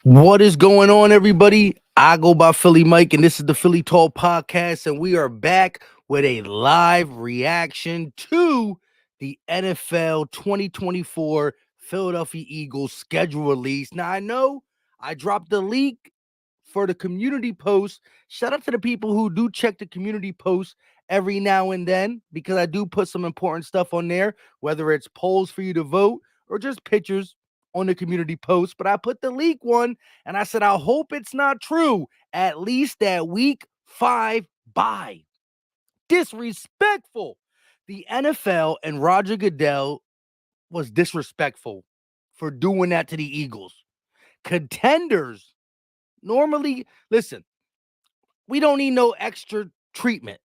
What is going on, everybody? I go by Philly Mike, and this is the Philly Talk Podcast, and we are back with a live reaction to the NFL 2024 Philadelphia Eagles schedule release. Now, I know I dropped the leak for the community post. Shout out to the people who do check the community post every now and then, because I do put some important stuff on there, whether it's polls for you to vote or just pictures on the community post. But I put the leak one and I said, I hope it's not true. At least that week 5 bye. Disrespectful. The NFL and Roger Goodell was disrespectful for doing that to the Eagles. Contenders normally, listen, we don't need no extra treatment.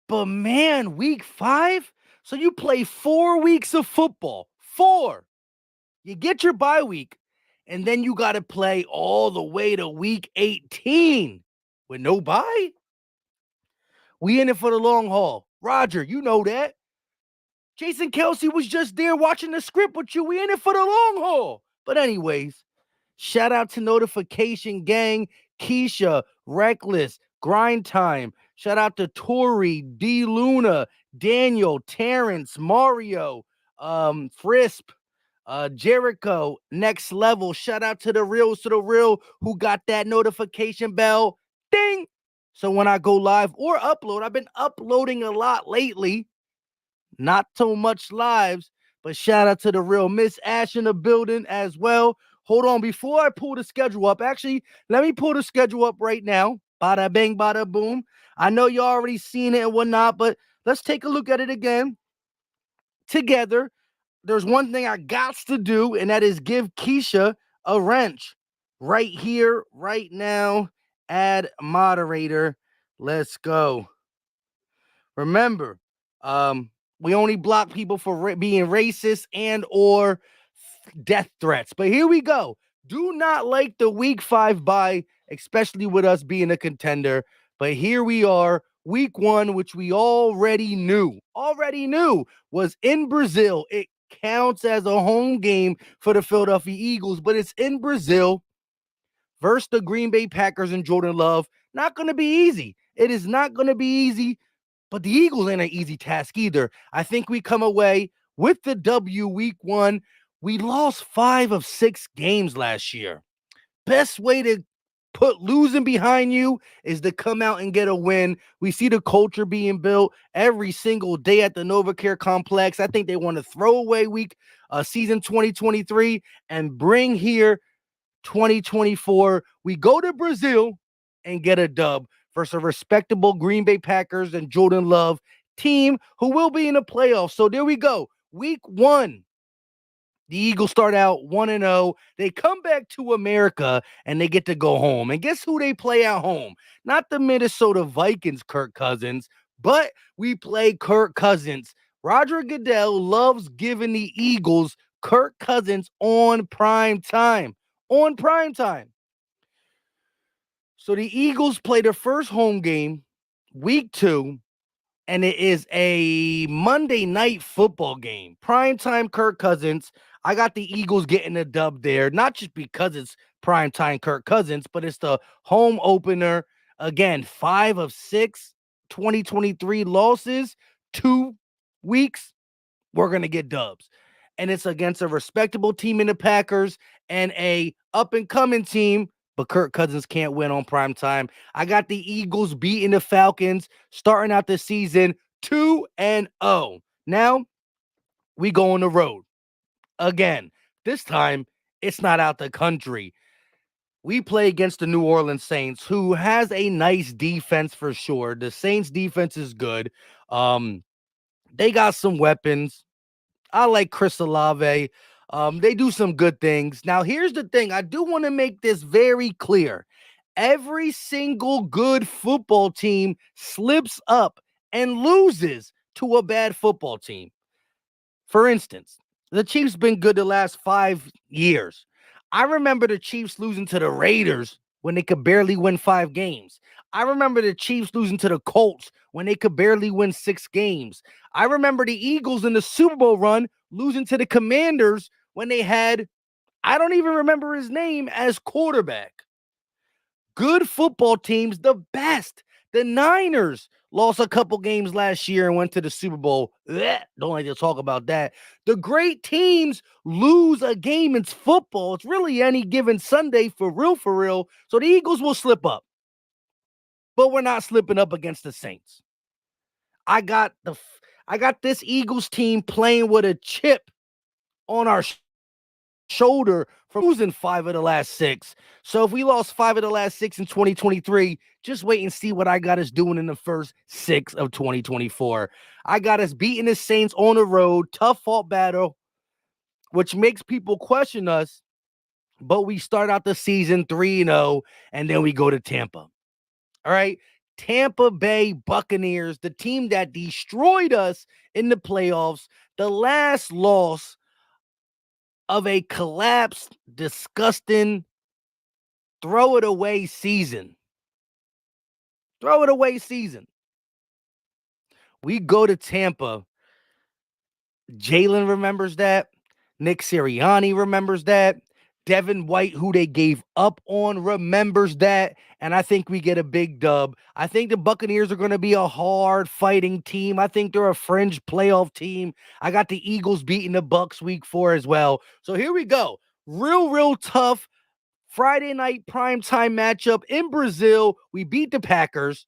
But man, week 5? So you play 4 weeks of football. 4. You get your bye week, and then you got to play all the way to week 18 with no bye. We in it for the long haul. Roger, you know that. Jason Kelsey was just there watching the script with you. We in it for the long haul. But anyways, shout out to Notification Gang, Keisha, Reckless, Grind Time. Shout out to Tori, D Luna, Daniel, Terrence, Mario, Frisp, Jericho, Next Level. Shout out to the Reals to the Real who got that notification bell. Ding! So when I go live or upload, I've been uploading a lot lately. Not so much lives, but shout out to the real Miss Ash in the building as well. Hold on, before I pull the schedule up, actually, let me pull the schedule up right now. Bada bang, bada boom. I know you already seen it and whatnot, but let's take a look at it again together. There's one thing I got to do, and that is give Keisha a wrench right here, right now. Add moderator. Let's go. Remember, we only block people for being racist and or death threats. But here we go. Do not like the week 5 bye, especially with us being a contender. But here we are, week 1, which we already knew was in Brazil. It counts as a home game for the Philadelphia Eagles, but it's in Brazil versus the Green Bay Packers and Jordan Love. Not going to be easy. It is not going to be easy. But the Eagles ain't an easy task either. I think we come away with the W week 1. We lost 5 of 6 games last year. Best way to put losing behind you is to come out and get a win. We see the culture being built every single day at the NovaCare Complex. I think they want to throw away season 2023 and bring here 2024. We go to Brazil and get a dub versus a respectable Green Bay Packers and Jordan Love team who will be in the playoffs. So there we go. Week 1. The Eagles start out 1-0. They come back to America and they get to go home. And guess who they play at home? Not the Minnesota Vikings, Kirk Cousins, but we play Kirk Cousins. Roger Goodell loves giving the Eagles Kirk Cousins on prime time. On prime time. So the Eagles play their first home game, week 2, and it is a Monday night football game. Primetime Kirk Cousins. I got the Eagles getting a dub there, not just because it's primetime Kirk Cousins, but it's the home opener. Again, 5 of 6 2023 losses, 2 weeks, we're going to get dubs. And it's against a respectable team in the Packers and a up-and-coming team, but Kirk Cousins can't win on prime time. I got the Eagles beating the Falcons, starting out the season 2-0. Now, we go on the road. Again, this time, it's not out the country. We play against the New Orleans Saints, who has a nice defense for sure. The Saints defense is good. They got some weapons. I like Chris Olave. They do some good things. Now, here's the thing. I do want to make this very clear. Every single good football team slips up and loses to a bad football team. For instance, the Chiefs been good the last 5 years. I remember the Chiefs losing to the Raiders when they could barely win 5 games. I remember the Chiefs losing to the Colts when they could barely win 6 games. I remember the Eagles in the Super Bowl run losing to the Commanders when they had I don't even remember his name as quarterback. Good football teams, the best. The Niners lost a couple games last year and went to the Super Bowl. Blech, don't like to talk about that. The great teams lose a game. It's football. It's really any given Sunday for real, for real. So the Eagles will slip up. But we're not slipping up against the Saints. I got this Eagles team playing with a chip on our shoulder from losing 5 of the last 6. So if we lost 5 of the last 6 in 2023, just wait and see what I got us doing in the first 6 of 2024. I got us beating the Saints on the road, tough fought battle, which makes people question us. But we start out the season 3-0, and then we go to Tampa. All right. Tampa Bay Buccaneers, the team that destroyed us in the playoffs, the last loss of a collapsed, disgusting, throw it away season. Throw it away season. We go to Tampa. Jalen remembers that. Nick Sirianni remembers that. Devin White, who they gave up on, remembers that. And I think we get a big dub. I think the Buccaneers are going to be a hard fighting team. I think they're a fringe playoff team. I got the Eagles beating the Bucs week 4 as well. So here we go. Real tough Friday night primetime matchup in Brazil. We beat the Packers.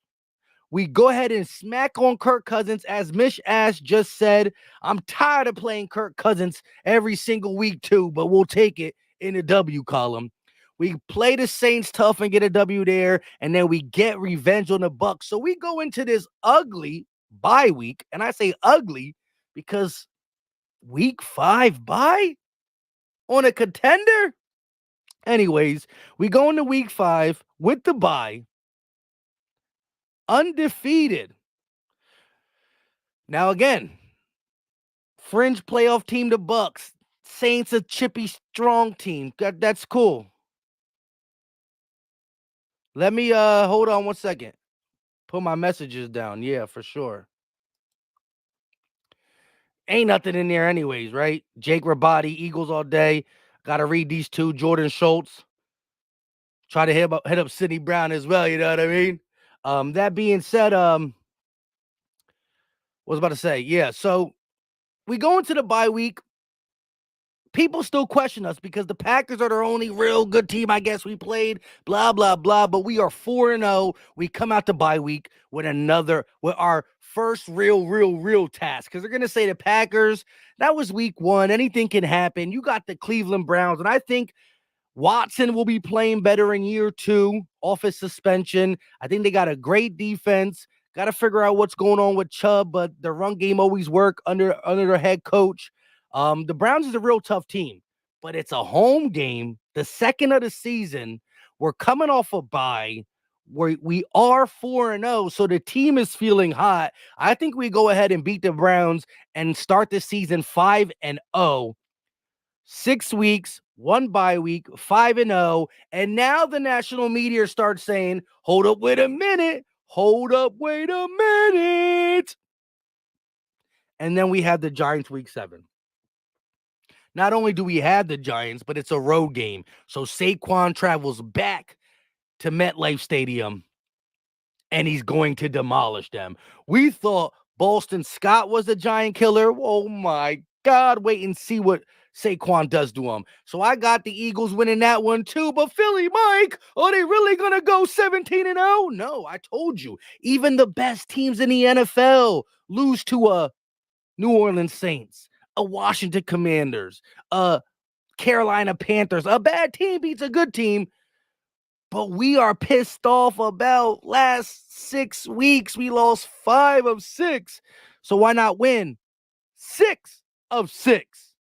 We go ahead and smack on Kirk Cousins. As Mish Ash just said, I'm tired of playing Kirk Cousins every single week too, but we'll take it in the W column. We play the Saints tough and get a W there, and then we get revenge on the Bucs. So we go into this ugly bye week, and I say ugly because week 5 bye on a contender? Anyways, we go into week 5 with the bye, undefeated. Now again, fringe playoff team, the Bucs. Saints a chippy, strong team. That's cool. Let me hold on 1 second. Put my messages down. Yeah, for sure. Ain't nothing in there anyways, right? Jake Rabati, Eagles all day. Gotta read these two. Jordan Schultz. Try to hit up Sidney Brown as well, you know what I mean? That being said, what was I about to say? Yeah, so we go into the bye week. People still question us because the Packers are their only real good team, I guess, we played, blah, blah, blah. But we are 4-0. We come out the bye week with our first real task. Because they're going to say the Packers, that was week 1. Anything can happen. You got the Cleveland Browns. And I think Watson will be playing better in year 2 off his suspension. I think they got a great defense. Got to figure out what's going on with Chubb, but the run game always work under their head coach. The Browns is a real tough team, but it's a home game, the second of the season. We're coming off a bye. We are 4-0, so the team is feeling hot. I think we go ahead and beat the Browns and start the season 5-0. 6 weeks, 1 bye week, 5-0. And now the national media starts saying, hold up, wait a minute. Hold up, wait a minute. And then we have the Giants week 7. Not only do we have the Giants, but it's a road game. So Saquon travels back to MetLife Stadium, and he's going to demolish them. We thought Boston Scott was a giant killer. Oh, my God. Wait and see what Saquon does to him. So I got the Eagles winning that one too. But Philly, Mike, are they really going to go 17-0? No, I told you. Even the best teams in the NFL lose to a New Orleans Saints, a Washington Commanders, a Carolina Panthers. A bad team beats a good team. But we are pissed off about last 6 weeks. We lost 5 of 6. So why not win 6 of 6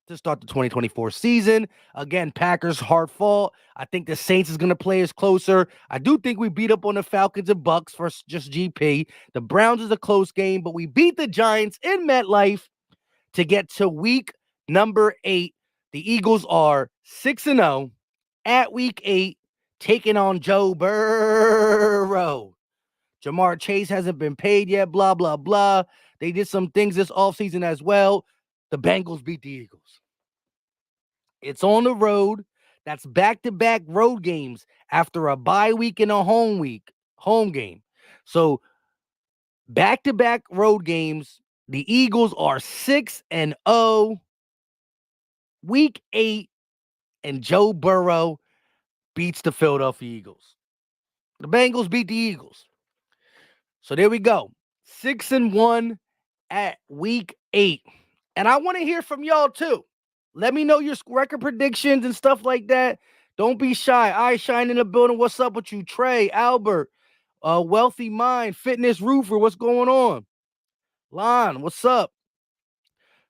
to start the 2024 season? Again, Packers hard fought. I think the Saints is going to play us closer. I do think we beat up on the Falcons and Bucks for just GP. The Browns is a close game, but we beat the Giants in MetLife to get to week number 8. The Eagles are 6-0 at week 8, taking on Joe Burrow. Jamar Chase hasn't been paid yet, blah, blah, blah. They did some things this offseason as well. The Bengals beat the Eagles. It's on the road. That's back-to-back road games after a bye week and a home game. So back-to-back road games. The Eagles are 6-0. Week 8, and Joe Burrow beats the Philadelphia Eagles. The Bengals beat the Eagles. So there we go. 6-1 at week 8. And I want to hear from y'all too. Let me know your record predictions and stuff like that. Don't be shy. I shine in the building. What's up with you? Trey, Albert, Wealthy Mind, Fitness Roofer. What's going on? Lon, what's up?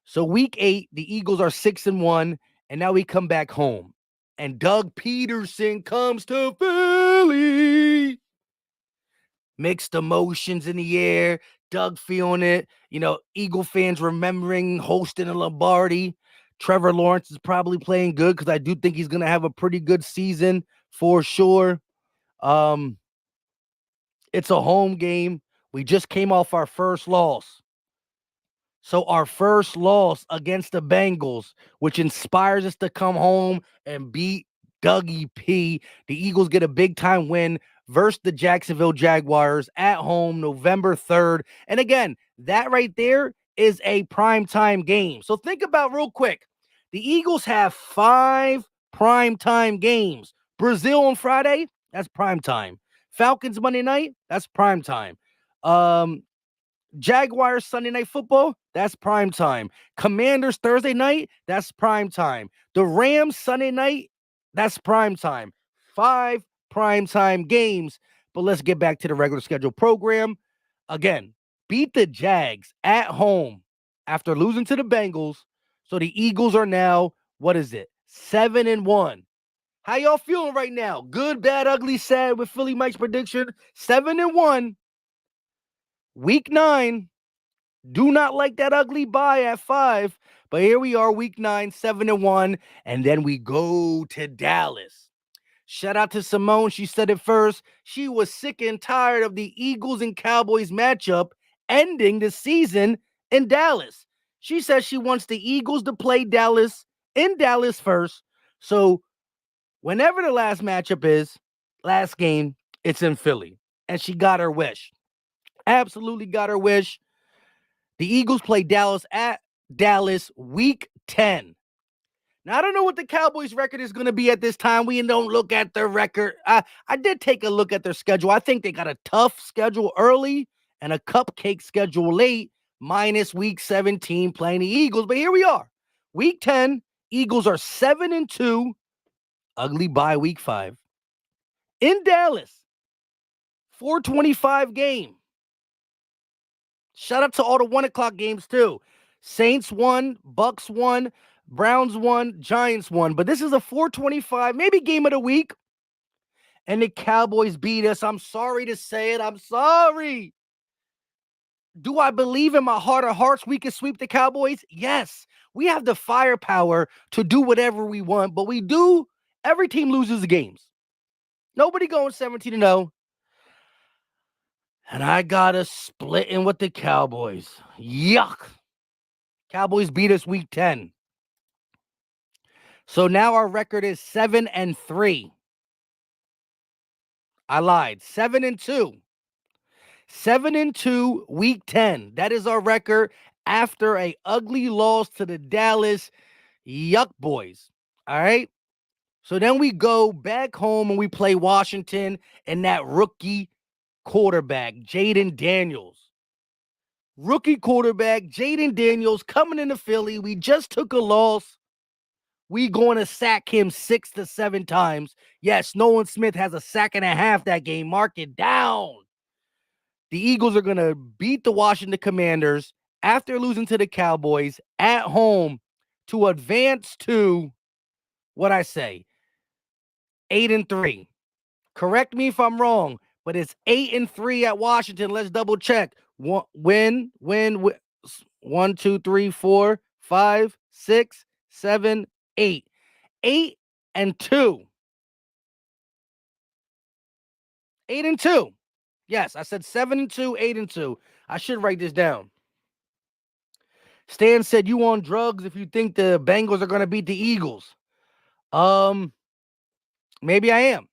So week 8, the Eagles are 6-1, and now we come back home. And Doug Peterson comes to Philly. Mixed emotions in the air. Doug feeling it. Eagle fans remembering hosting a Lombardi. Trevor Lawrence is probably playing good because I do think he's going to have a pretty good season for sure. It's a home game. We just came off our first loss. So our first loss against the Bengals, which inspires us to come home and beat Dougie P. The Eagles get a big-time win versus the Jacksonville Jaguars at home November 3rd. And again, that right there is a primetime game. So think about real quick. The Eagles have 5 primetime games. Brazil on Friday, that's primetime. Falcons Monday night, that's primetime. Jaguars Sunday Night Football, that's prime time. Commanders Thursday night, that's prime time. The Rams Sunday night, that's prime time. 5 prime time games. But let's get back to the regular schedule program. Again, beat the Jags at home after losing to the Bengals. So the Eagles are now, 7-1. How y'all feeling right now? Good, bad, ugly, sad with Philly Mike's prediction. 7-1. Week 9. Do not like that ugly bye at 5. But here we are, week 9, 7-1. And then we go to Dallas. Shout out to Simone. She said it first. She was sick and tired of the Eagles and Cowboys matchup ending the season in Dallas. She says she wants the Eagles to play Dallas in Dallas first. So whenever the last matchup is, last game, it's in Philly. And she got her wish. Absolutely got her wish. The Eagles play Dallas at Dallas week 10. Now, I don't know what the Cowboys record is going to be at this time. We don't look at their record. I did take a look at their schedule. I think they got a tough schedule early and a cupcake schedule late, minus week 17 playing the Eagles. But here we are. Week 10, Eagles are 7-2. Ugly bye week 5. In Dallas, 425 game. Shout out to all the 1 o'clock games, too. Saints won, Bucks won, Browns won, Giants won. But this is a 425, maybe game of the week. And the Cowboys beat us. I'm sorry to say it. I'm sorry. Do I believe in my heart of hearts we can sweep the Cowboys? Yes. We have the firepower to do whatever we want. But we do. Every team loses games. Nobody going 17-0. And I got us splitting with the Cowboys. Yuck. Cowboys beat us week 10. So now our record is 7-3. I lied. 7-2. 7-2 week 10. That is our record after a ugly loss to the Dallas Yuck Boys. All right. So then we go back home and we play Washington and that rookie quarterback, Jaden Daniels. Rookie quarterback, Jaden Daniels coming into Philly. We just took a loss. We going to sack him 6 to 7 times. Yes, Nolan Smith has a sack and a half that game. Mark it down. The Eagles are going to beat the Washington Commanders after losing to the Cowboys at home to advance to, 8-3. Correct me if I'm wrong, but it's 8-3 at Washington. Let's double check. Win. 1, 2, 3, 4, 5, 6, 7, 8. 8-2. 8-2. Yes, I said 7-2, 8-2. I should write this down. Stan said you on drugs if you think the Bengals are going to beat the Eagles. Maybe I am.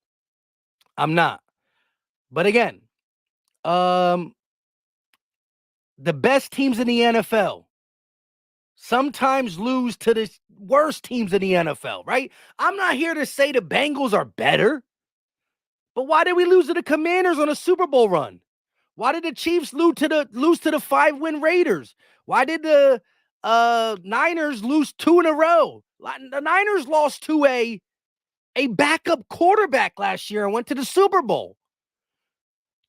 I'm not. But again, um, the best teams in the NFL sometimes lose to the worst teams in the NFL, right? I'm not here to say the Bengals are better, but why did we lose to the Commanders on a Super Bowl run? Why did the Chiefs lose to the 5-win Raiders? Why did the Niners lose 2 in a row? The Niners lost to a backup quarterback last year and went to the Super Bowl.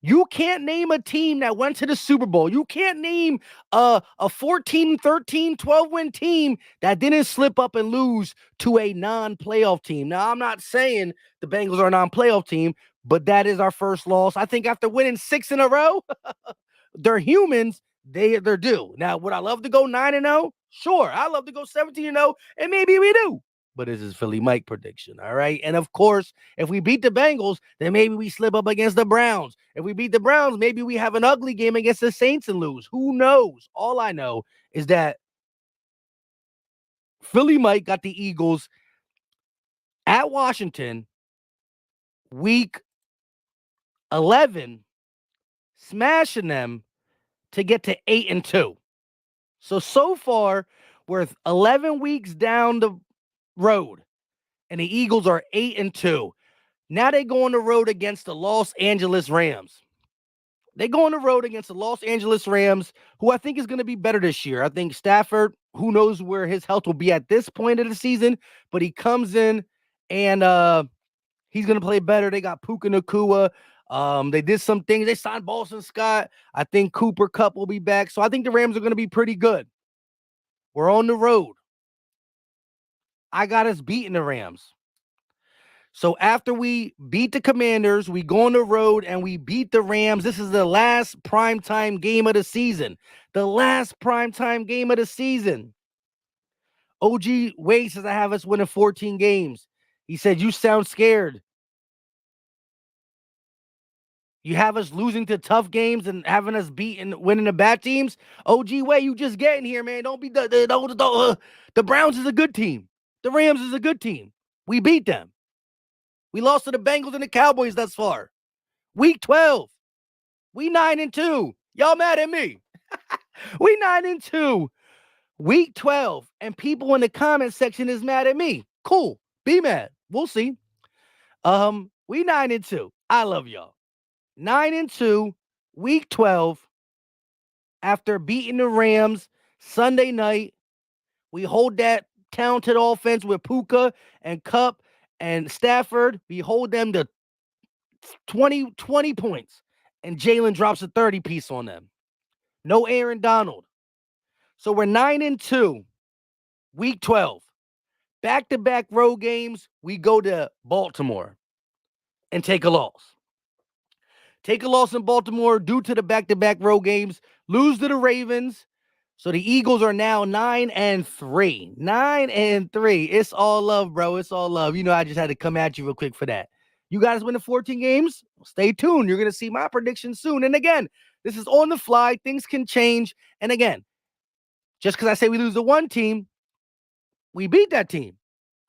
You can't name a team that went to the Super Bowl. You can't name a 14, 13, 12-win team that didn't slip up and lose to a non-playoff team. Now, I'm not saying the Bengals are a non-playoff team, but that is our first loss. I think after winning 6 in a row, they're humans. They're due. Now, would I love to go 9-0? Sure. I love to go 17-0, and maybe we do. But this is Philly Mike prediction, all right? And of course, if we beat the Bengals, then maybe we slip up against the Browns. If we beat the Browns, maybe we have an ugly game against the Saints and lose. Who knows? All I know is that Philly Mike got the Eagles at Washington, week 11, smashing them to get to 8-2. So far, we're 11 weeks down the road, and the Eagles are 8-2. Now they go on the road against the Los Angeles Rams. They go on the road against the Los Angeles Rams, who I think is going to be better this year. I think Stafford, who knows where his health will be at this point of the season, but he comes in and he's going to play better. They got Puka Nacua. They did some things. They signed Boston Scott. I think Cooper Kupp will be back. So I think the Rams are going to be pretty good. We're on the road. I got us beating the Rams. So after we beat the Commanders, we go on the road and we beat the Rams. This is the last primetime game of the season. The last primetime game of the season. OG Wade says I have us winning 14 games. He said, you sound scared. You have us losing to tough games and having us winning the bad teams. OG Wade, you just getting here, man. Don't be the Browns is a good team. The Rams is a good team. We beat them. We lost to the Bengals and the Cowboys thus far. Week 12. We 9-2. Y'all mad at me? We 9-2. Week 12. And people in the comment section is mad at me. Cool. Be mad. We'll see. We 9-2. I love y'all. 9-2. Week 12. After beating the Rams Sunday night, we hold that talented offense with Puka and Kupp and Stafford. We hold them to 20 points. And Jalen drops a 30 piece on them. No Aaron Donald. So we're 9-2. Week 12. Back-to-back road games. We go to Baltimore and take a loss. Take a loss in Baltimore due to the back-to-back road games. Lose to the Ravens. So the Eagles are now 9-3. 9-3. It's all love, bro. It's all love. You know, I just had to come at you real quick for that. You guys win the 14 games? Stay tuned. You're going to see my prediction soon. And again, this is on the fly. Things can change. And again, just because I say we lose to one team, we beat that team.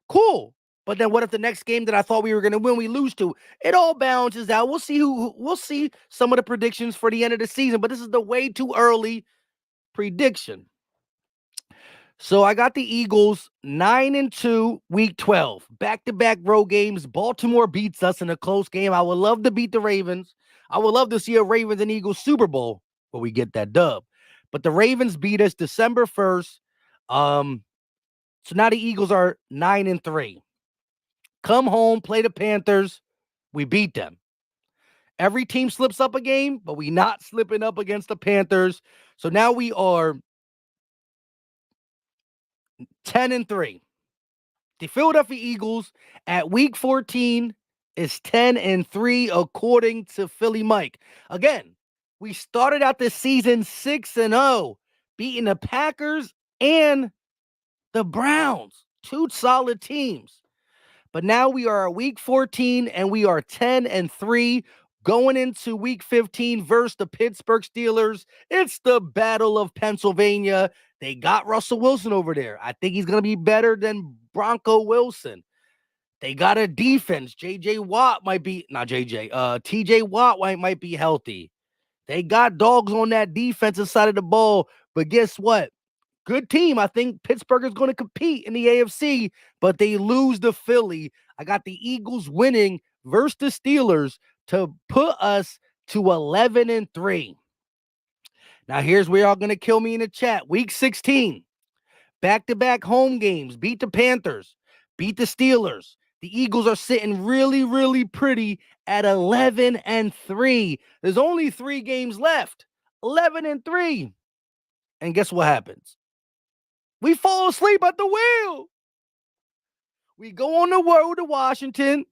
Cool. But then what if the next game that I thought we were going to win, we lose to? It all balances out. We'll see some of the predictions for the end of the season, but this is the way too early prediction. So I got the Eagles 9-2, week 12. Back-to-back road games. Baltimore beats us in a close game. I would love to beat the Ravens. I would love to see a Ravens and Eagles Super Bowl where we get that dub. But the Ravens beat us December 1st. So now the Eagles are 9-3. Come home, play the Panthers. We beat them. Every team slips up a game, but we not slipping up against the Panthers. So now we are 10-3. The Philadelphia Eagles at week 14 is 10-3 according to Philly Mike. Again, we started out this season 6-0, beating the Packers and the Browns, two solid teams. But now we are at week 14 and we are 10-3 going into week 15 versus the Pittsburgh Steelers. It's the Battle of Pennsylvania. They got Russell Wilson over there. I think he's going to be better than Bronco Wilson. They got a defense. TJ Watt might be healthy. They got dogs on that defensive side of the ball. But guess what? Good team. I think Pittsburgh is going to compete in the AFC, but they lose to Philly. I got the Eagles winning versus the Steelers to put us to 11-3. Now, here's where y'all going to kill me in the chat. Week 16, back-to-back home games. Beat the Panthers, beat the Steelers. The Eagles are sitting really, really pretty at 11-3. There's only 3 games left. 11-3. And guess what happens? We fall asleep at the wheel. We go on the road to Washington,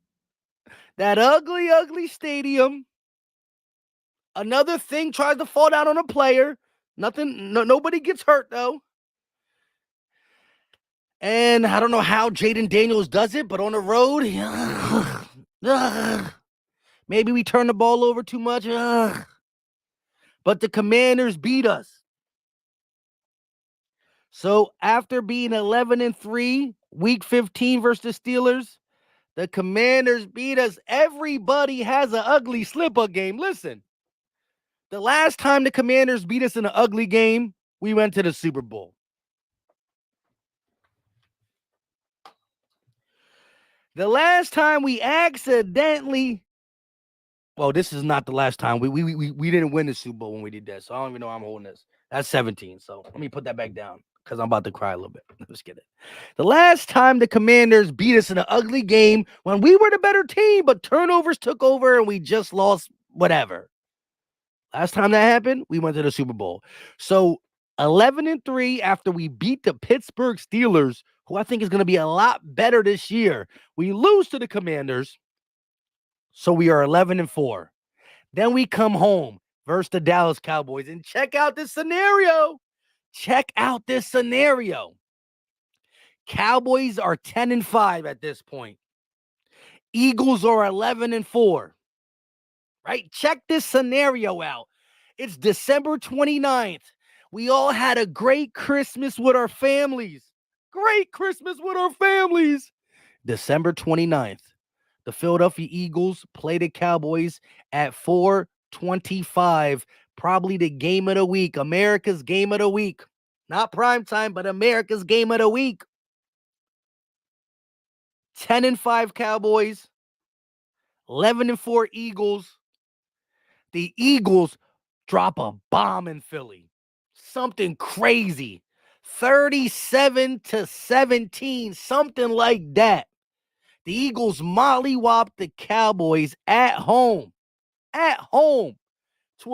that ugly, ugly stadium. Another thing tries to fall down on a player. Nobody gets hurt, though. And I don't know how Jaden Daniels does it, but on the road, maybe we turn the ball over too much. But the Commanders beat us. So after being 11-3, week 15 versus the Steelers, the Commanders beat us. Everybody has an ugly slip-up game. Listen, the last time the Commanders beat us in an ugly game, we went to the Super Bowl. The last time we accidentally, well, this is not the last time. We didn't win the Super Bowl when we did that, so I don't even know how I'm holding this. That's 17, so let me put that back down because I'm about to cry a little bit. Let's get it. The last time the Commanders beat us in an ugly game when we were the better team, but turnovers took over and we just lost whatever. Last time that happened, we went to the Super Bowl. So 11-3 after we beat the Pittsburgh Steelers, who I think is going to be a lot better this year. We lose to the Commanders, so we are 11-4. Then we come home versus the Dallas Cowboys, and check out this scenario. Check out this scenario. Cowboys are 10-5 at this point. Eagles are 11-4. Right? Check this scenario out. It's December 29th. We all had a great Christmas with our families. Great Christmas with our families. December 29th. The Philadelphia Eagles play the Cowboys at 4:25. Probably the game of the week. America's game of the week. Not prime time, but America's game of the week. 10-5 Cowboys. 11-4 Eagles. The Eagles drop a bomb in Philly. Something crazy. 37-17, something like that. The Eagles mollywop the Cowboys at home to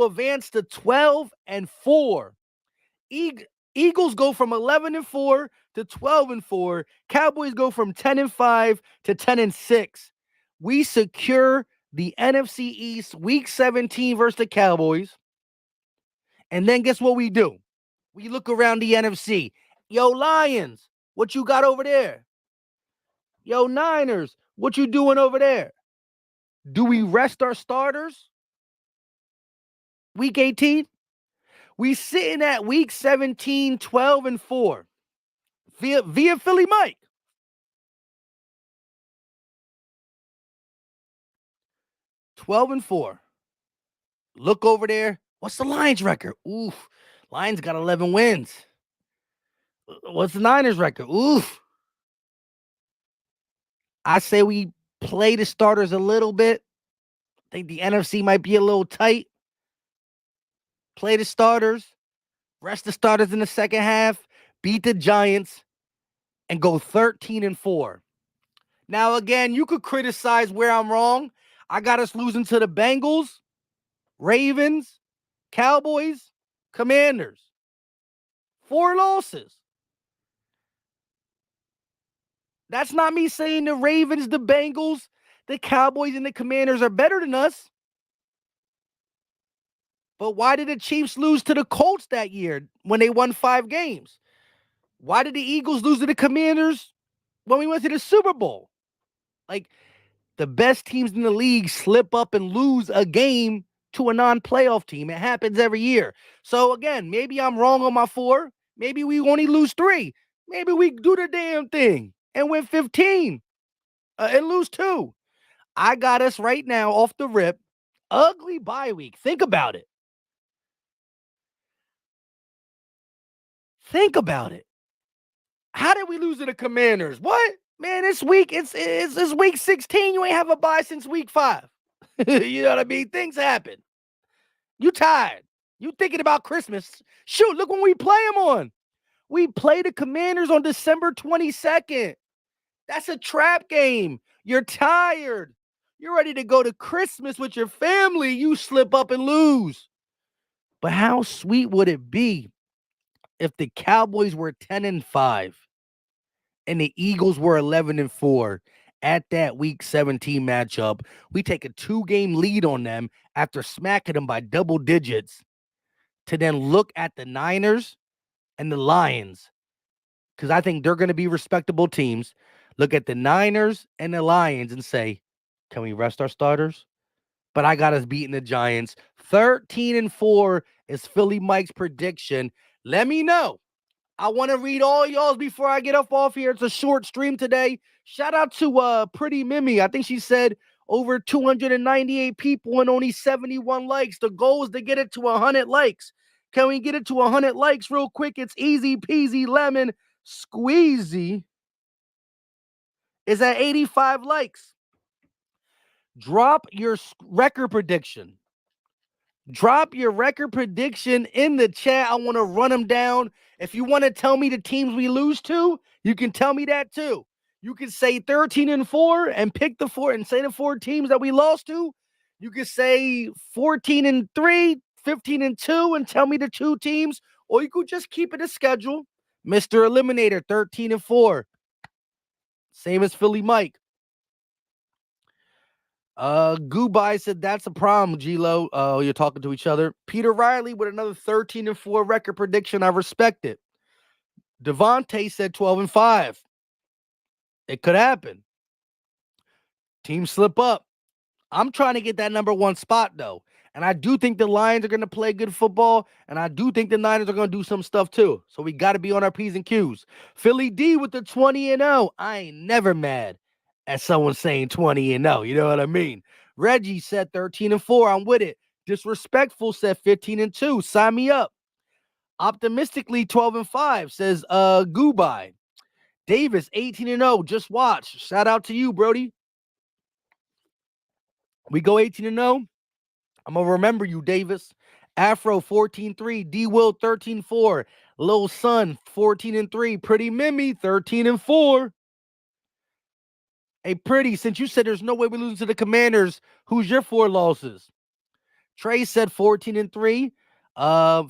advance to 12-4. Eagles go from 11-4 to 12-4. Cowboys go from 10-5 to 10-6. We secure the NFC East week 17 versus the Cowboys. And then guess what we do? We look around the NFC. Yo, Lions, what you got over there? Yo, Niners, what you doing over there? Do we rest our starters? Week 18? We sitting at week 17, 12-4 via Philly Mike. (12-4). Look over there. What's the Lions record? Oof. Lions got 11 wins. What's the Niners record? Oof. I say we play the starters a little bit. I think the NFC might be a little tight. Play the starters. Rest the starters in the second half. Beat the Giants. And go 13-4. Now, again, you could criticize where I'm wrong. I got us losing to the Bengals, Ravens, Cowboys, Commanders. 4 losses. That's not me saying the Ravens, the Bengals, the Cowboys, and the Commanders are better than us. But why did the Chiefs lose to the Colts that year when they won 5 games? Why did the Eagles lose to the Commanders when we went to the Super Bowl? Like, the best teams in the league slip up and lose a game to a non-playoff team. It happens every year. So, again, maybe I'm wrong on my 4. Maybe we only lose 3. Maybe we do the damn thing and win 15. and lose 2. I got us right now off the rip. Ugly bye week. Think about it. Think about it. How did we lose to the Commanders? What? Man, it's week. It's week 16. You ain't have a bye since week 5. You know what I mean? Things happen. You tired. You thinking about Christmas. Shoot, look when we play them on. We play the Commanders on December 22nd. That's a trap game. You're tired. You're ready to go to Christmas with your family. You slip up and lose. But how sweet would it be if the Cowboys were 10-5 and the Eagles were 11-4 at that week 17 matchup? We take a 2-game lead on them after smacking them by double digits to then look at the Niners and the Lions, because I think they're going to be respectable teams. Look at the Niners and the Lions and say, can we rest our starters? But I got us beating the Giants. 13-4 is Philly Mike's prediction. Let me know. I want to read all y'all's before I get off here. It's a short stream today. Shout out to Pretty Mimi. I think she said over 298 people and only 71 likes. The goal is to get it to 100 likes. Can we get it to 100 likes real quick? It's easy peasy lemon squeezy. Is at 85 likes. Drop your record prediction. Drop your record prediction in the chat. I want to run them down. If you want to tell me the teams we lose to, you can tell me that too. You can say 13-4 and pick the 4 and say the 4 teams that we lost to. You can say 14-3, 15-2 and tell me the 2 teams, or you could just keep it a schedule. Mr. Eliminator, 13-4. Same as Philly Mike. Goodbye said that's a problem, G-Lo. You're talking to each other. Peter Riley with another 13-4 record prediction. I respect it. Devontae said 12-5. It could happen. Teams slip up. I'm trying to get that number 1 spot, though. And I do think the Lions are going to play good football. And I do think the Niners are going to do some stuff, too. So we got to be on our P's and Q's. Philly D with the 20-0. I ain't never mad at someone saying 20-0. You know what I mean? Reggie said 13-4. I'm with it. Disrespectful said 15-2. Sign me up. Optimistically 12-5 says goodbye. Davis 18-0. Just watch. Shout out to you, Brody. We go 18-0. I'm gonna remember you, Davis. Afro 14-3. D Will 13-4. Lil Son 14-3. Pretty Mimi 13-4. Hey, Pretty, since you said there's no way we lose to the Commanders, who's your 4 losses? Trey said 14-3.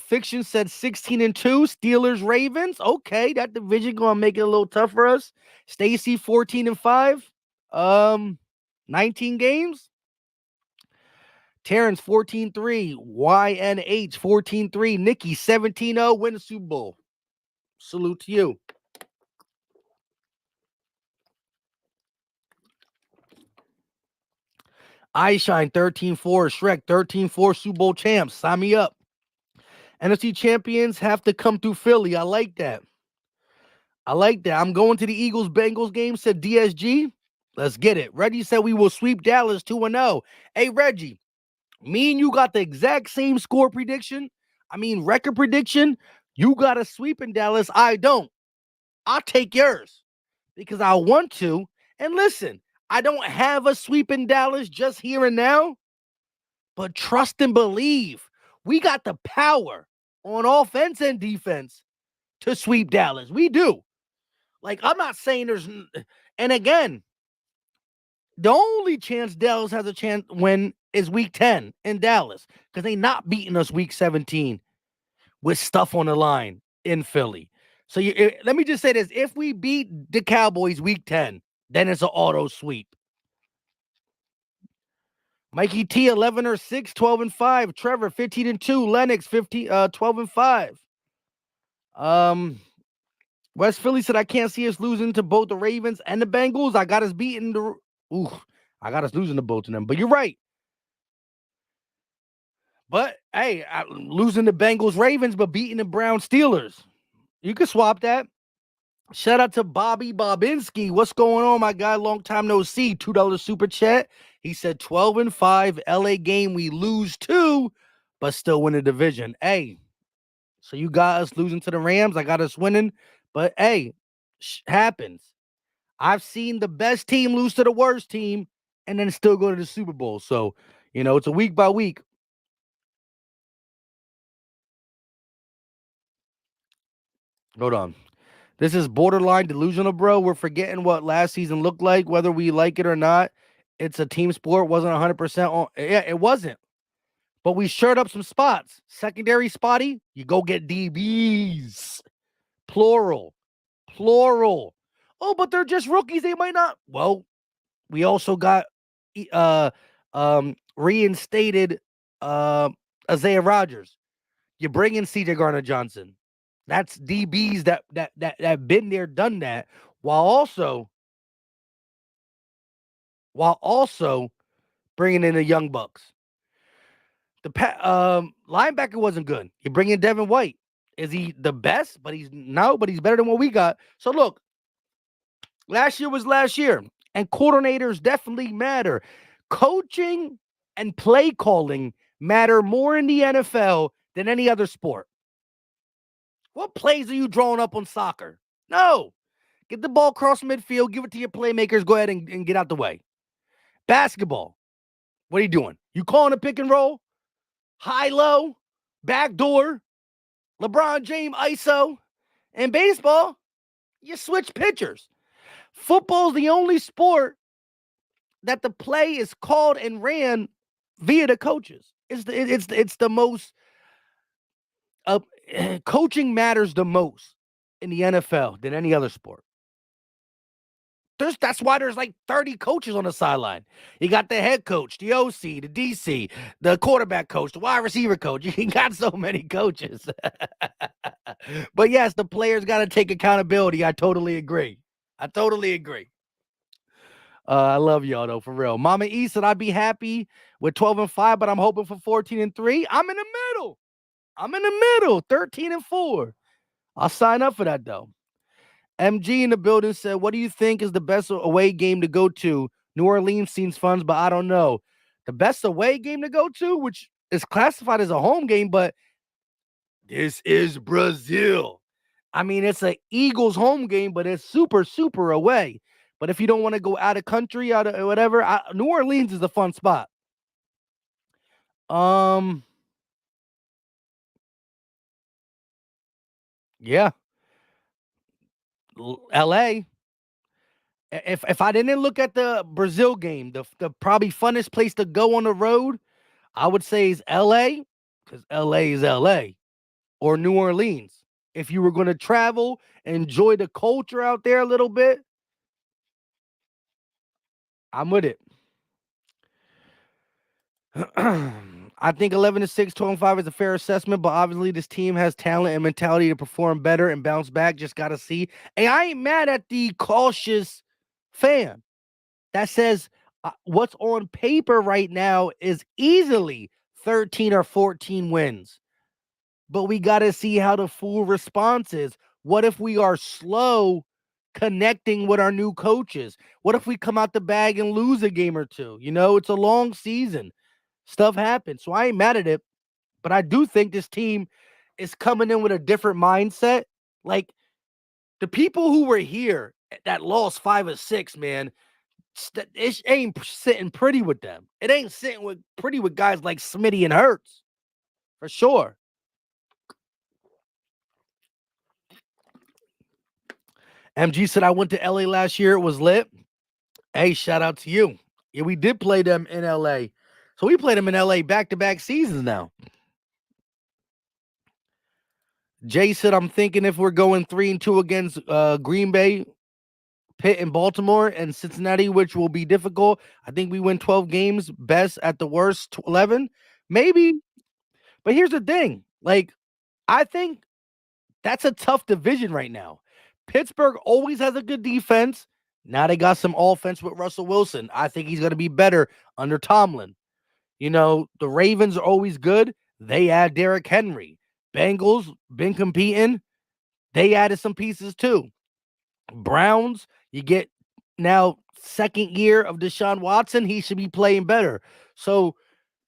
Fiction said 16-2. Steelers, Ravens. Okay, that division gonna make it a little tough for us. Stacy 14-5. 19 games. Terrence 14-3. YNH 14-3. Nikki 17-0. Win the Super Bowl. Salute to you. iShine 13-4. Shrek 13-4. Super Bowl champs. Sign me up. NFC champions have to come through Philly. I like that. I'm going to the Eagles Bengals game, said DSG. Let's get it. Reggie said we will sweep Dallas 2-0. Hey, Reggie, me and you got the exact same score prediction. Record prediction. You got a sweep in Dallas. I don't. I'll take yours because I want to. And listen, I don't have a sweep in Dallas just here and now, but trust and believe. We got the power on offense and defense to sweep Dallas. We do. Like, I'm not saying there's, and again, the only chance Dallas has a chance win is week 10 in Dallas because they not beating us week 17 with stuff on the line in Philly. So let me just say this. If we beat the Cowboys week 10, then it's an auto sweep. Mikey T, 11-6, 12-5. Trevor, 15-2. Lennox, 12-5. West Philly said, I can't see us losing to both the Ravens and the Bengals. I got us beating I got us losing to both of them. But you're right. But, hey, losing the Bengals, Ravens, but beating the Browns, Steelers. You could swap that. Shout out to Bobby Bobinski. What's going on, my guy? Long time no see. $2 super chat. He said 12-5 LA game. We lose 2, but still win the division. Hey, so you got us losing to the Rams. I got us winning. But hey, happens. I've seen the best team lose to the worst team and then still go to the Super Bowl. So, it's a week by week. Hold on. This is borderline delusional, bro. We're forgetting what last season looked like, whether we like it or not. It's a team sport. Wasn't 100% on. Yeah, it wasn't. But we shored up some spots. Secondary spotty, you go get DBs. Plural. Plural. Oh, but they're just rookies. They might not. Well, we also got reinstated Isaiah Rodgers. You bring in CJ Garner Johnson. That's DBs that been there, done that, while also bringing in the young bucks. The linebacker wasn't good. You bring in Devin White. Is he the best? But he's better than what we got. So look, last year was last year, and coordinators definitely matter. Coaching and play calling matter more in the NFL than any other sport. What plays are you drawing up on soccer? No. Get the ball across midfield, give it to your playmakers, go ahead and get out the way. Basketball, what are you doing? You calling a pick and roll? High-low, backdoor, LeBron James ISO. And baseball, you switch pitchers. Football's the only sport that the play is called and ran via the coaches. It's the most coaching matters the most in the NFL than any other sport. That's why there's like 30 coaches on the sideline. You got the head coach, the OC, the DC, the quarterback coach, the wide receiver coach. You got so many coaches. But yes, the players got to take accountability. I totally agree. I love y'all though, for real. Mama E said I'd be happy with 12-5, but I'm hoping for 14-3. I'm in the middle. 13-4. I'll sign up for that though. MG in the building said, what do you think is the best away game to go to? New Orleans seems fun, but I don't know. The best away game to go to, which is classified as a home game, but this is Brazil. I mean, it's an Eagles home game, but it's super, super away. But if you don't want to go out of country, out of whatever, New Orleans is a fun spot. Yeah. LA. If I didn't look at the Brazil game, the probably funnest place to go on the road, I would say is LA, because LA is LA, or New Orleans. If you were going to travel, enjoy the culture out there a little bit, I'm with it. I think 11-6, 12-5 is a fair assessment, but obviously this team has talent and mentality to perform better and bounce back. Just got to see. And I ain't mad at the cautious fan that says what's on paper right now is easily 13 or 14 wins. But we got to see how the full response is. What if we are slow connecting with our new coaches? What if we come out the bag and lose a game or two? It's a long season. Stuff happens. So I ain't mad at it. But I do think this team is coming in with a different mindset. Like the people who were here that lost 5 or 6, man, it ain't sitting pretty with them. It ain't sitting pretty with guys like Smitty and Hurts. For sure. MG said, I went to LA last year. It was lit. Hey, shout out to you. Yeah, we did play them in LA. So we played them in LA back-to-back seasons now. Jay said, I'm thinking if we're going 3-2 against Green Bay, Pitt, and Baltimore, and Cincinnati, which will be difficult, I think we win 12 games, best at the worst 11. Maybe. But here's the thing. Like, I think that's a tough division right now. Pittsburgh always has a good defense. Now they got some offense with Russell Wilson. I think he's going to be better under Tomlin. The Ravens are always good. They add Derrick Henry. Bengals been competing. They added some pieces too. Browns, you get now second year of Deshaun Watson. He should be playing better. So,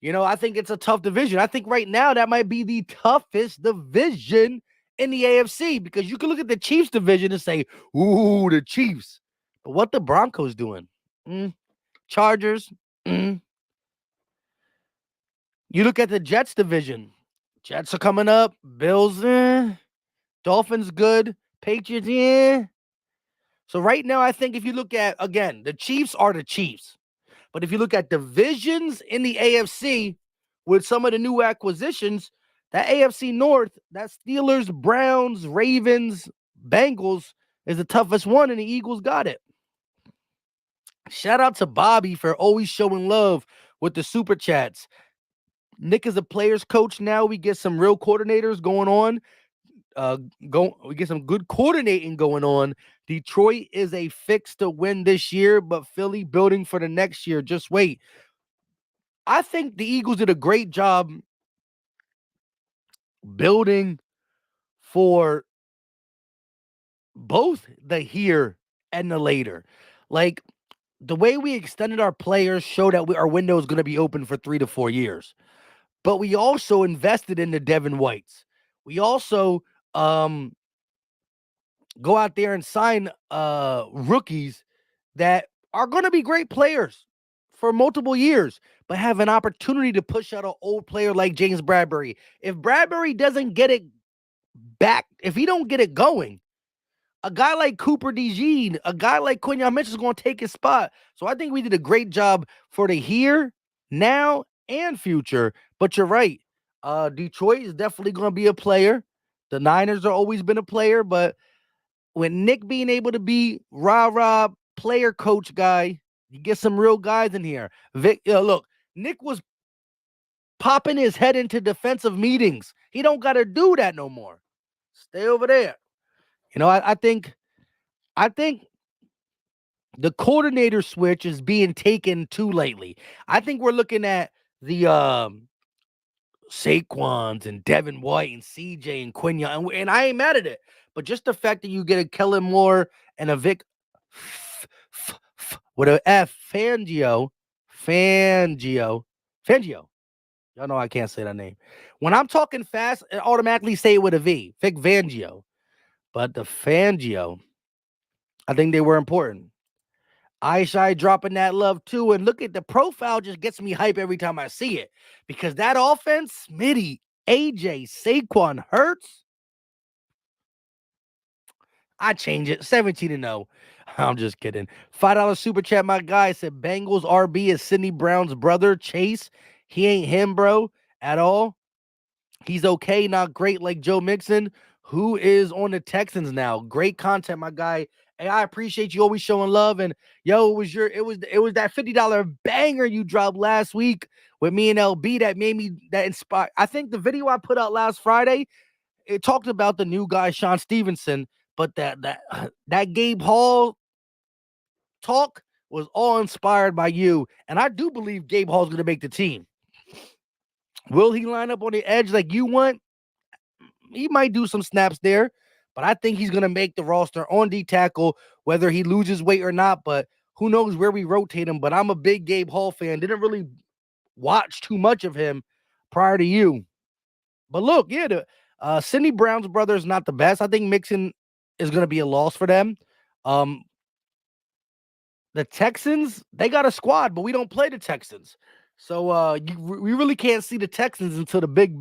I think it's a tough division. I think right now that might be the toughest division in the AFC because you can look at the Chiefs division and say, ooh, the Chiefs. But what the Broncos doing? Chargers. You look at the Jets division. Jets are coming up. Bills, Dolphins, good. Patriots, yeah. So right now, I think if you look at, again, the Chiefs are the Chiefs. But if you look at divisions in the AFC with some of the new acquisitions, that AFC North, that Steelers, Browns, Ravens, Bengals is the toughest one, and the Eagles got it. Shout out to Bobby for always showing love with the super chats. Nick is a players coach now. We get some real coordinators going on. We get some good coordinating going on. Detroit is a fix to win this year, but Philly building for the next year. Just wait. I think the Eagles did a great job building for both the here and the later. Like the way we extended our players showed that our window is going to be open for 3 to 4 years. But we also invested in the Devin Whites. We also go out there and sign rookies that are going to be great players for multiple years, but have an opportunity to push out an old player like James Bradbury. If Bradbury doesn't get it back, if he don't get it going, a guy like Cooper DeJean, a guy like Quinyon Mitchell is going to take his spot. So I think we did a great job for the here, now, and future. But you're right. Detroit is definitely going to be a player. The Niners have always been a player, but with Nick being able to be rah-rah player coach guy, you get some real guys in here. Look, Nick was popping his head into defensive meetings. He don't got to do that no more. Stay over there. I think the coordinator switch is being taken too lately. I think we're looking at the Saquons and Devin White and CJ and Quinyon, and I ain't mad at it. But just the fact that you get a Kellen Moore and a Vic with a F, Fangio. Y'all know I can't say that name. When I'm talking fast, I automatically say it with a V, Vic Fangio. But the Fangio, I think they were important. Ishai dropping that love too. And look at the profile, just gets me hype every time I see it. Because that offense, Smitty, AJ, Saquon, Hurts, I change it. 17-0. I'm just kidding. $5 super chat, my guy said Bengals RB is Sidney Brown's brother, Chase. He ain't him, bro, at all. He's okay, not great like Joe Mixon, who is on the Texans now. Great content, my guy. Hey, I appreciate you always showing love. And it was that $50 banger you dropped last week with me and LB that inspired. I think the video I put out last Friday, it talked about the new guy, Sean Stevenson, but that Gabe Hall talk was all inspired by you. And I do believe Gabe Hall's going to make the team. Will he line up on the edge like you want? He might do some snaps there, but I think he's going to make the roster on D tackle, whether he loses weight or not. But who knows where we rotate him. But I'm a big Gabe Hall fan. Didn't really watch too much of him prior to you. But look, yeah, Sidney Brown's brother is not the best. I think Mixon is going to be a loss for them. The Texans, they got a squad, but we don't play the Texans. So we really can't see the Texans until the big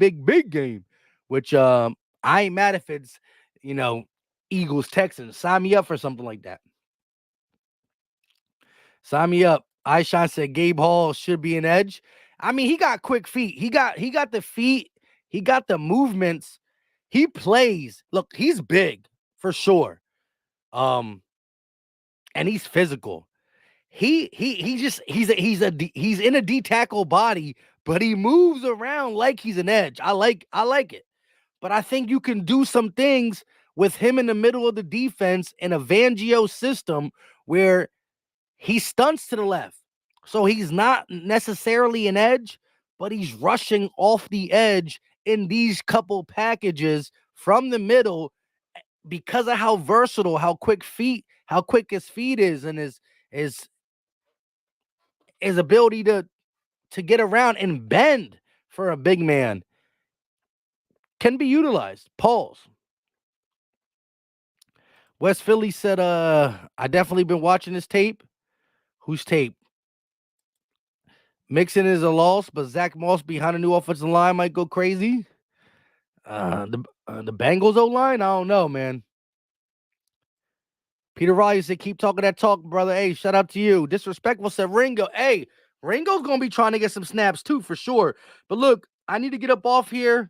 game, which I ain't mad if it's, Eagles, Texans. Sign me up for something like that. Sign me up. Aishan said Gabe Hall should be an edge. I mean, he got quick feet. He got the feet. He got the movements. He plays. Look, he's big for sure. And he's physical. He's in a D tackle body, but he moves around like he's an edge. I like it. But I think you can do some things with him in the middle of the defense in a Fangio system where he stunts to the left. So he's not necessarily an edge, but he's rushing off the edge in these couple packages from the middle because of how versatile, how quick his feet is, and his his ability to get around and bend for a big man can be utilized. Pause. West Philly said, I definitely been watching this tape. Whose tape? Mixon is a loss, but Zach Moss behind a new offensive line might go crazy. The Bengals O-line? I don't know, man. Peter Riley said, keep talking that talk, brother. Hey, shout out to you. Disrespectful said Ringo. Hey, Ringo's going to be trying to get some snaps too, for sure. But look, I need to get up off here.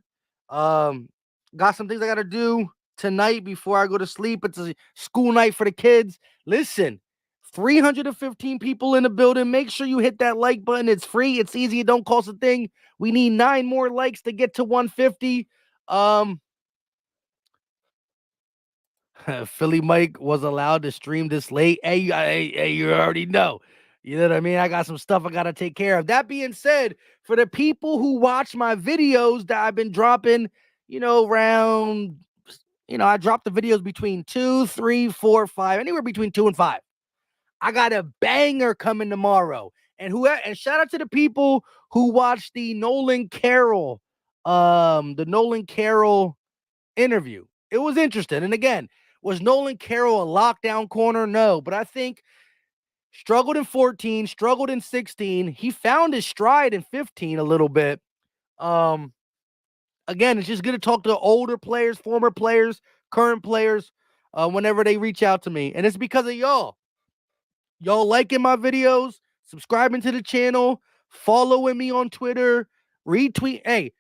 Got some things I got to do tonight before I go to sleep. It's a school night for the kids. Listen, 315 people in the building. Make sure you hit that like button. It's free. It's easy. It don't cost a thing. We need 9 more likes to get to 150. Philly Mike was allowed to stream this late. Hey, you already know. You know what I mean? I got some stuff I got to take care of. That being said, for the people who watch my videos that I've been dropping, around, I drop the videos between 2, 3, 4, 5, anywhere between 2 and 5. I got a banger coming tomorrow. And shout out to the people who watched the Nolan Carroll interview. It was interesting. And again, was Nolan Carroll a lockdown corner? No, but I think struggled in 14, struggled in 16. He found his stride in 15 a little bit. Again, it's just good to talk to older players, former players, current players, whenever they reach out to me. And it's because of y'all. Y'all liking my videos, subscribing to the channel, following me on Twitter, retweet. Hey,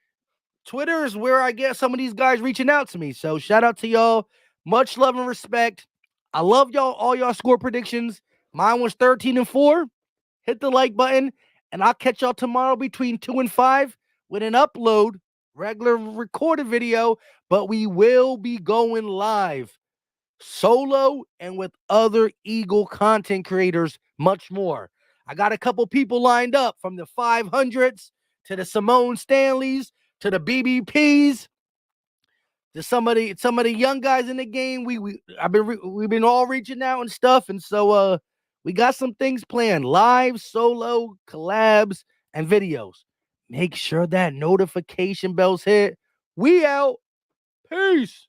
Twitter is where I get some of these guys reaching out to me. So shout out to y'all. Much love and respect. I love y'all, all y'all score predictions. Mine was 13-4. Hit the like button, and I'll catch y'all tomorrow between 2 and 5 with an upload, regular recorded video, but we will be going live solo and with other Eagle content creators, much more. I got a couple people lined up, from the 500s to the Simone Stanleys to the BBPs, to some of the young guys in the game. We've been all reaching out and stuff, and so we got some things planned: live, solo, collabs, and videos. Make sure that notification bells hit. We out. Peace.